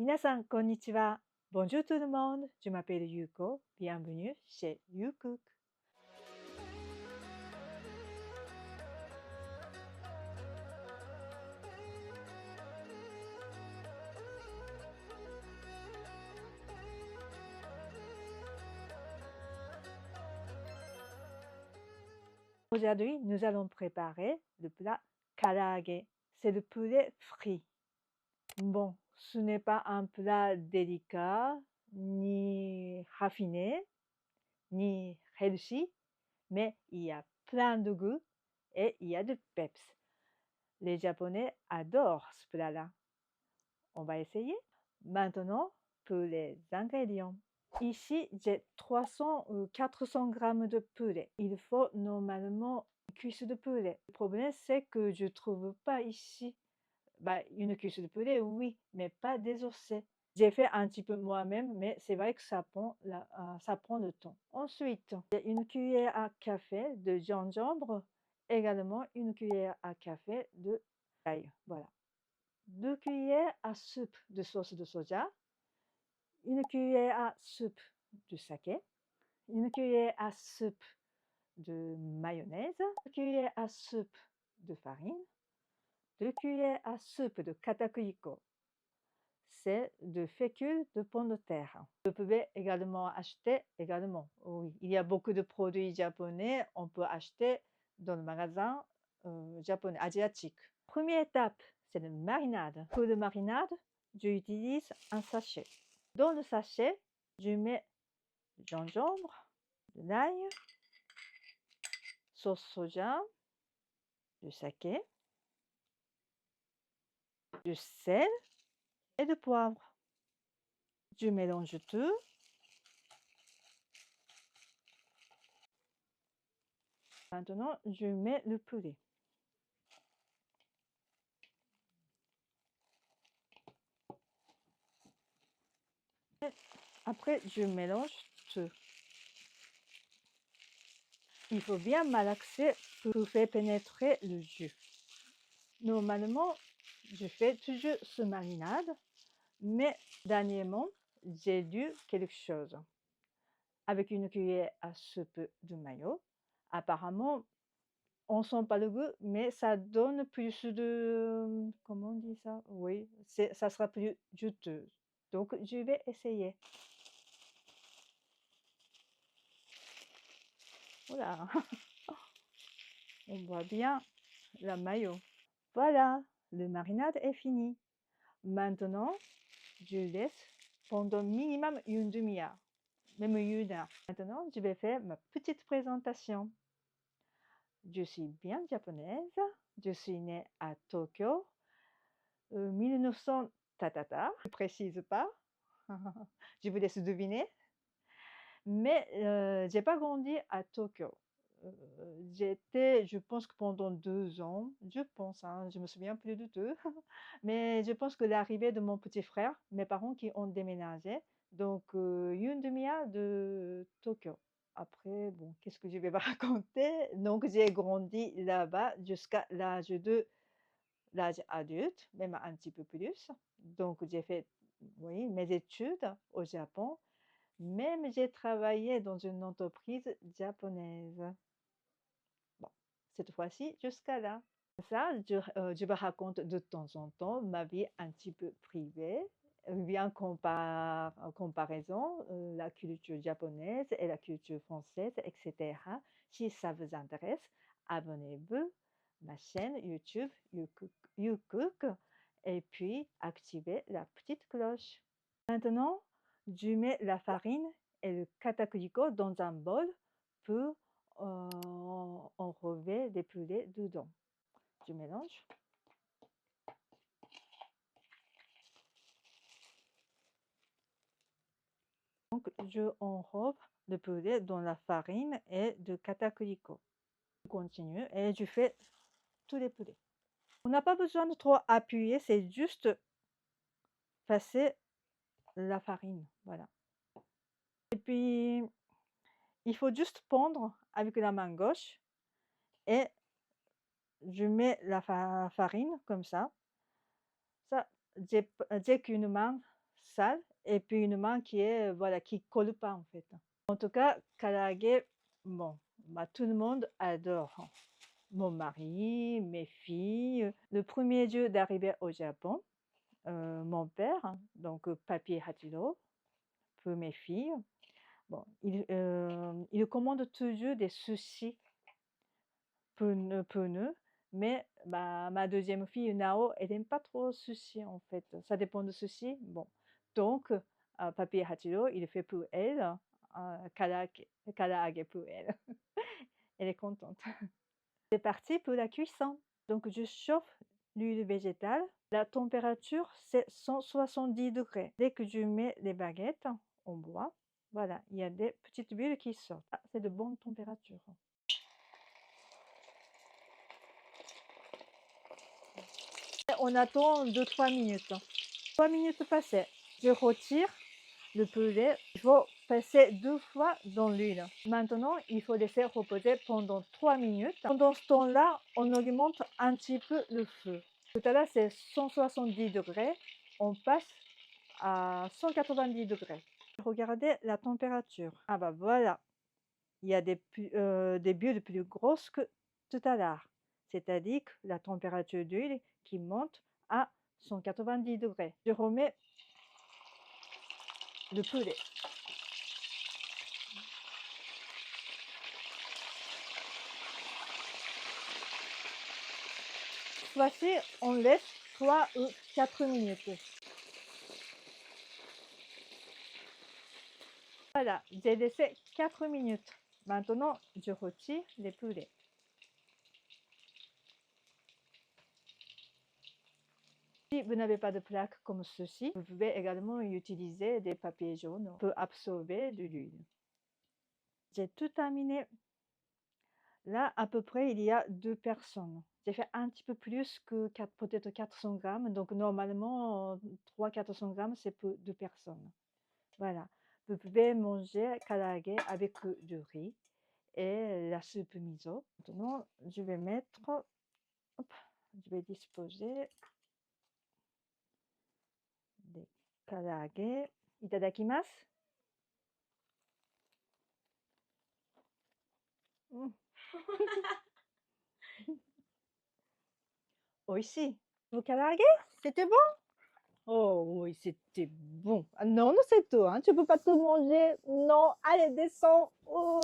皆さん、こんにちは。Bonjour tout le monde. Je m'appelle Yuko. Bienvenue chez YouCook. Aujourd'hui, nous allons préparer le plat karaage. C'est le poulet frit. Bon, ce n'est pas un plat délicat, ni raffiné, ni healthy, mais il y a plein de goût et il y a de peps. Les Japonais adorent ce plat-là. On va essayer. Maintenant, pour les ingrédients. Ici, j'ai 300 ou 400 grammes de poulet. Il faut normalement une cuisse de poulet. Le problème, c'est que je ne trouve pas ici. Une cuisse de poulet, oui, mais pas désossée. J'ai fait un petit peu moi-même, mais c'est vrai que ça prend le temps. Ensuite, j'ai une cuillère à café de gingembre, également une cuillère à café de ail. Voilà. 2 cuillères à soupe de sauce de soja, une cuillère à soupe de saké, une cuillère à soupe de mayonnaise, une cuillère à soupe de farine, 2 cuillères à soupe de katakuriko. C'est de fécule de pomme de terre. Vous pouvez également acheter, oui, il y a beaucoup de produits japonais, on peut acheter dans le magasin japonais, asiatique. Première étape, c'est la marinade. Pour la marinade, j'utilise un sachet. Dans le sachet, je mets du gingembre, de l'ail, sauce soja, du saké, du sel et du poivre. Je mélange tout. Maintenant, je mets le poulet. Après, je mélange tout. Il faut bien malaxer pour faire pénétrer le jus. Normalement, je fais toujours ce marinade, mais dernièrement, j'ai lu quelque chose. Avec une cuillère à soupe de mayo, apparemment, on sent pas le goût, mais ça donne plus de... Comment on dit ça? Oui, ça sera plus juteux. Donc, je vais essayer. Voilà, on voit bien la mayo. Voilà, le marinade est fini. Maintenant, je laisse pendant minimum une demi-heure, même une heure. Maintenant, je vais faire ma petite présentation. Je suis bien japonaise. Je suis née à Tokyo, 1900 tatata. Je ne précise pas. Je vous laisse deviner. Mais je n'ai pas grandi à Tokyo. J'étais, je pense que pendant 2 ans, je pense, hein, je me souviens plus du tout, mais je pense que l'arrivée de mon petit frère, mes parents qui ont déménagé, donc une demi-heure de Tokyo. Après, bon, qu'est-ce que je vais vous raconter? Donc, j'ai grandi là-bas jusqu'à l'âge adulte, même un petit peu plus. Donc, j'ai fait, oui, mes études au Japon. Même j'ai travaillé dans une entreprise japonaise. Bon, cette fois-ci, jusqu'à là. Ça, je vous raconte de temps en temps ma vie un petit peu privée, bien comparaison, la culture japonaise et la culture française, etc. Si ça vous intéresse, abonnez-vous à ma chaîne YouTube YouCook et puis activez la petite cloche. Maintenant, je mets la farine et le katakuriko dans un bol pour enrober des poulets dedans. Je mélange. Donc, je enrobe le poulet dans la farine et le katakuriko. Je continue et je fais tous les poulets. On n'a pas besoin de trop appuyer, c'est juste passer la farine. Voilà. Et puis, il faut juste pondre avec la main gauche et je mets la farine comme ça. Ça, j'ai qu'une main, sale et puis une main qui est, voilà, qui colle pas en fait. En tout cas, karaage, bon, tout le monde adore. Mon mari, mes filles. Le premier jour d'arriver au Japon, mon père, donc Papier Hachiro, pour mes filles, bon, il commande toujours des sushis pour nous, mais ma deuxième fille, Nao, elle n'aime pas trop sushi en fait. Ça dépend de sushi. Bon, donc, Papier Hachiro, il fait pour elle, karaage pour elle. Elle est contente. C'est parti pour la cuisson. Donc, je chauffe l'huile végétale. La température, c'est 170 degrés. Dès que je mets les baguettes en bois, voilà, il y a des petites bulles qui sortent. Ah, c'est de bonne température. On attend 2-3 minutes. 3 minutes passées, je retire le poulet. Il faut passer 2 fois dans l'huile. Maintenant, il faut laisser reposer pendant 3 minutes. Pendant ce temps-là, on augmente un petit peu le feu. Tout à l'heure, c'est 170 degrés. On passe à 190 degrés. Regardez la température. Ah bah voilà, il y a des bulles plus grosses que tout à l'heure. C'est-à-dire que la température d'huile qui monte à 190 degrés. Je remets le poulet. Voici, on laisse 3 ou 4 minutes. Voilà, j'ai laissé 4 minutes. Maintenant, je retire les poulets. Si vous n'avez pas de plaque comme ceci, vous pouvez également utiliser des papiers jaunes pour absorber de l'huile. J'ai tout terminé. Là, à peu près, il y a 2 personnes. J'ai fait un petit peu plus que peut-être 400 grammes. Donc, normalement, 300-400 grammes, c'est pour 2 personnes. Voilà. Vous pouvez manger karaage avec du riz et la soupe miso. Maintenant, je vais mettre, hop, je vais disposer des karaage. Itadakimasu. Mm. Oishi. Vos karaage, c'était bon? Oh oui, c'était bon. Ah non, non, c'est tout, hein. Tu peux pas tout manger. Non, allez, descends. Oh.